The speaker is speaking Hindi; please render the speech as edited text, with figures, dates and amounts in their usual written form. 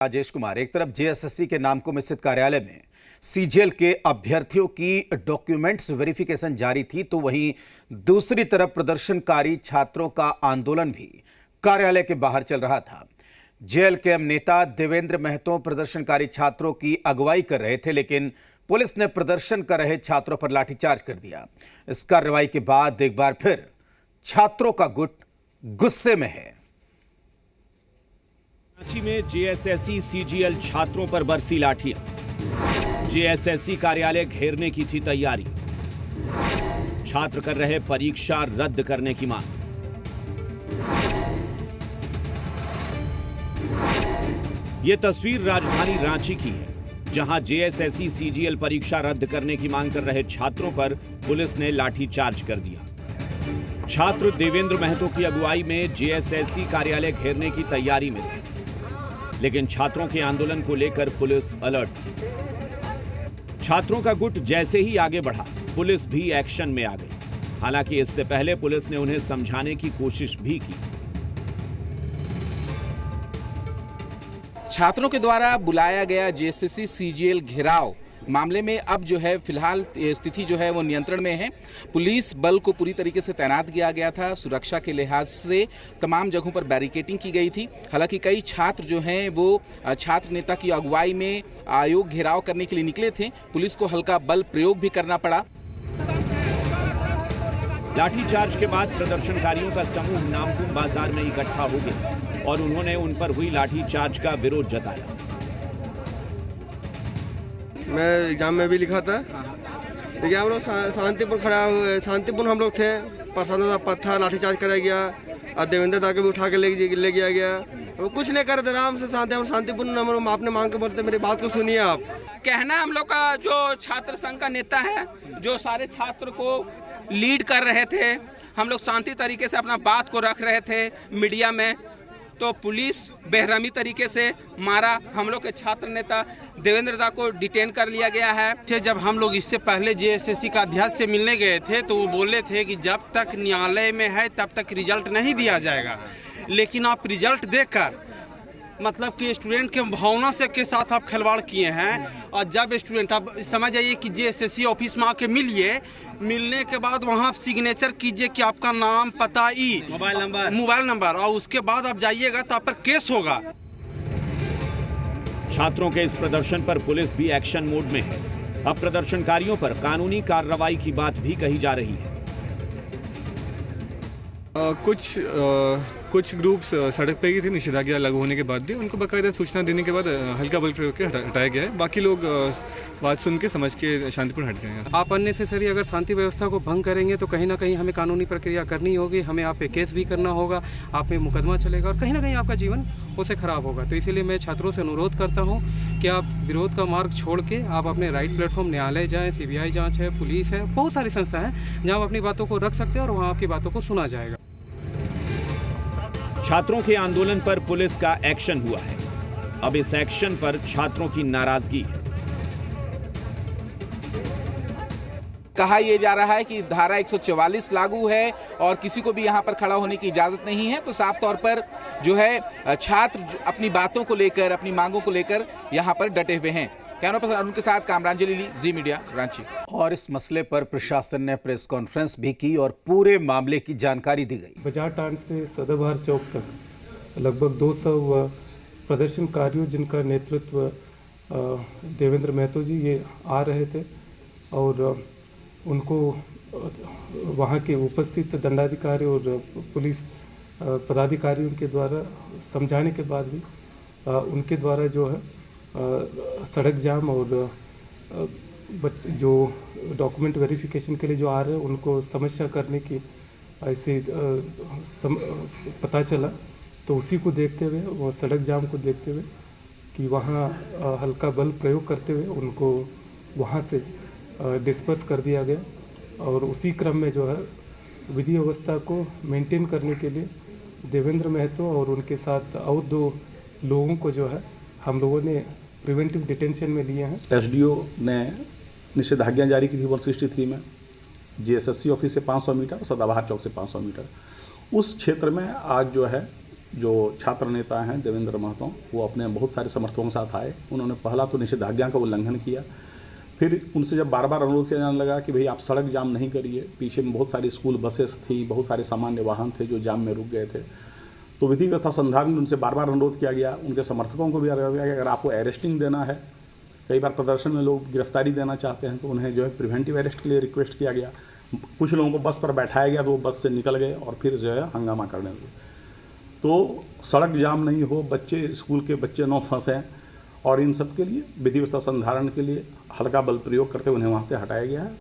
राजेश कुमार, एक तरफ जेएसएससी के नामकुम स्थित कार्यालय में सीजीएल के अभ्यर्थियों की डॉक्यूमेंट्स वेरिफिकेशन जारी थी, तो वहीं दूसरी तरफ प्रदर्शनकारी छात्रों का आंदोलन भी कार्यालय के बाहर चल रहा था। जेएलकेएम नेता देवेंद्र महतो प्रदर्शनकारी छात्रों की अगुवाई कर रहे थे, लेकिन पुलिस ने प्रदर्शन कर रहे छात्रों पर लाठीचार्ज कर दिया। इस कार्रवाई के बाद एक बार फिर छात्रों का गुट गुस्से में है। रांची में जेएसएससी सीजीएल छात्रों पर बरसी लाठियां। जेएसएससी कार्यालय घेरने की थी तैयारी। छात्र कर रहे परीक्षा रद्द करने की मांग। यह तस्वीर राजधानी रांची की है, जहां जेएसएससी सीजीएल परीक्षा रद्द करने की मांग कर रहे छात्रों पर पुलिस ने लाठीचार्ज कर दिया। छात्र देवेंद्र महतो की अगुवाई में जेएसएससी कार्यालय घेरने की तैयारी में थे, लेकिन छात्रों के आंदोलन को लेकर पुलिस अलर्ट थी। छात्रों का गुट जैसे ही आगे बढ़ा, पुलिस भी एक्शन में आ गई। हालांकि इससे पहले पुलिस ने उन्हें समझाने की कोशिश भी की। छात्रों के द्वारा बुलाया गया जेएसएससी सीजीएल घेराव मामले में अब जो है फिलहाल स्थिति जो है वो नियंत्रण में है। पुलिस बल को पूरी तरीके से तैनात किया गया था। सुरक्षा के लिहाज से तमाम जगहों पर बैरिकेडिंग की गई थी। हालांकि कई छात्र जो हैं वो छात्र नेता की अगुवाई में आयोग घेराव करने के लिए निकले थे। पुलिस को हल्का बल प्रयोग भी करना पड़ा। लाठीचार्ज के बाद प्रदर्शनकारियों का समूह नामकुम बाजार में इकट्ठा हो गया और उन्होंने उन पर हुई लाठीचार्ज का विरोध जताया। मैं एग्जाम में भी लिखा था, लेकिन हम लोग शांतिपूर्ण खड़ा हुए, शांतिपूर्ण हम लोग थे। प्रशासन का पत्थर लाठीचार्ज कराया गया और देवेंद्र दा को भी उठा के ले गया गया। वो कुछ नहीं कर रहे, आराम से शांतिपूर्ण हम आपने मांग के बोलते। मेरी बात को सुनिए आप। कहना हम लोग का जो छात्र संघ का नेता है, जो सारे छात्र को लीड कर रहे थे, हम लोग शांति तरीके से अपना बात को रख रहे थे मीडिया में, तो पुलिस बेरहमी तरीके से मारा। हम लोग के छात्र नेता देवेंद्र दा को डिटेन कर लिया गया है। जब हम लोग इससे पहले जेएसएससी का अध्यक्ष से मिलने गए थे, तो वो बोले थे कि जब तक न्यायालय में है तब तक रिजल्ट नहीं दिया जाएगा। लेकिन आप रिजल्ट देकर मतलब कि स्टूडेंट के भावना से के साथ आप खिलवाड़ किए हैं। और जब स्टूडेंट, आप समझ जाइए कि जेएसएससी ऑफिस में आके मिलिए, मिलने के बाद वहाँ सिग्नेचर कीजिए कि आपका नाम, पता, मोबाइल नंबर, और उसके बाद आप जाइएगा तो आप पर केस होगा। छात्रों के इस प्रदर्शन पर पुलिस भी एक्शन मोड में है। अब प्रदर्शनकारियों पर कानूनी कार्रवाई की बात भी कही जा रही है। कुछ ग्रुप्स सड़क पे ही थे निषेधाज्ञा लागू होने के बाद भी। उनको बाकायदा सूचना देने के बाद हल्का बल प्रयोग के हटाया गया है। बाकी लोग बात सुन के समझ के शांतिपूर्ण हट गए हैं। आप अननेसेसरी अगर शांति व्यवस्था को भंग करेंगे तो कहीं ना कहीं हमें कानूनी प्रक्रिया करनी होगी, हमें आप पे केस भी करना होगा, आप पे मुकदमा चलेगा और कहीं ना कहीं आपका जीवन उससे खराब होगा। तो इसीलिए मैं छात्रों से अनुरोध करता हूँ कि आप विरोध का मार्ग छोड़ के आप अपने राइट प्लेटफॉर्म न्यायालय जाएँ, सीबीआई जाँच है, पुलिस है, बहुत सारी संस्था है जहाँ आप अपनी बातों को रख सकते हैं और वहाँ आपकी बातों को सुना जाएगा। छात्रों के आंदोलन पर पुलिस का एक्शन हुआ है। अब इस एक्शन पर छात्रों की नाराजगी है। कहा यह जा रहा है कि धारा 144 लागू है और किसी को भी यहाँ पर खड़ा होने की इजाजत नहीं है। तो साफ तौर पर जो है छात्र अपनी बातों को लेकर, अपनी मांगों को लेकर यहाँ पर डटे हुए हैं। कैमरा पर्सन अरुण के साथ कामरान जलीली, जी मीडिया, रांची। और इस मसले पर प्रशासन ने प्रेस कॉन्फ्रेंस भी की और पूरे मामले की जानकारी दी गई। बाजार टांड से सदाबहार चौक तक लगभग 200 प्रदर्शनकारियों, जिनका नेतृत्व देवेंद्र महतो जी ये आ रहे थे, और उनको वहाँ के उपस्थित दंडाधिकारी और पुलिस पदाधिकारियों के द्वारा समझाने के बाद भी उनके द्वारा जो है सड़क जाम और जो डॉक्यूमेंट वेरिफिकेशन के लिए जो आ रहे हैं उनको समस्या करने की ऐसे पता चला। तो उसी को देखते हुए, वो सड़क जाम को देखते हुए कि वहाँ हल्का बल प्रयोग करते हुए उनको वहाँ से डिस्पर्स कर दिया गया। और उसी क्रम में जो है विधि व्यवस्था को मेंटेन करने के लिए देवेंद्र महतो और उनके साथ और 2 लोगों को जो है हम लोगों ने प्रिवेंटिव डिटेंशन में लिए हैं। एसडीओ ने निषेधाज्ञा जारी की थी 163 में, जेएसएससी ऑफिस से 500 मीटर, सदाबहार चौक से 500 मीटर। उस क्षेत्र में आज जो है जो छात्र नेता हैं देवेंद्र महतो, वो अपने बहुत सारे समर्थकों के साथ आए। उन्होंने पहला तो निषेधाज्ञा का उल्लंघन किया, फिर उनसे जब बार बार अनुरोध किया जाने लगा कि भाई आप सड़क जाम नहीं करिए, पीछे में बहुत सारी स्कूल बसेस थी, बहुत सारे सामान्य वाहन थे जो जाम में रुक गए थे, तो विधि व्यवस्था संधान में उनसे बार बार अनुरोध किया गया। उनके समर्थकों को भी किया गया कि अगर आपको अरेस्टिंग देना है, कई बार प्रदर्शन में लोग गिरफ्तारी देना चाहते हैं, तो उन्हें जो है प्रिवेंटिव अरेस्ट के लिए रिक्वेस्ट किया गया। कुछ लोगों को बस पर बैठाया गया तो वो बस से निकल गए और फिर जो है हंगामा करने लगे। तो सड़क जाम नहीं हो, बच्चे स्कूल के बच्चे न फंसें, और इन सब के लिए विधि व्यवस्था संधारण के लिए हल्का बल प्रयोग करते उन्हें वहाँ से हटाया गया है।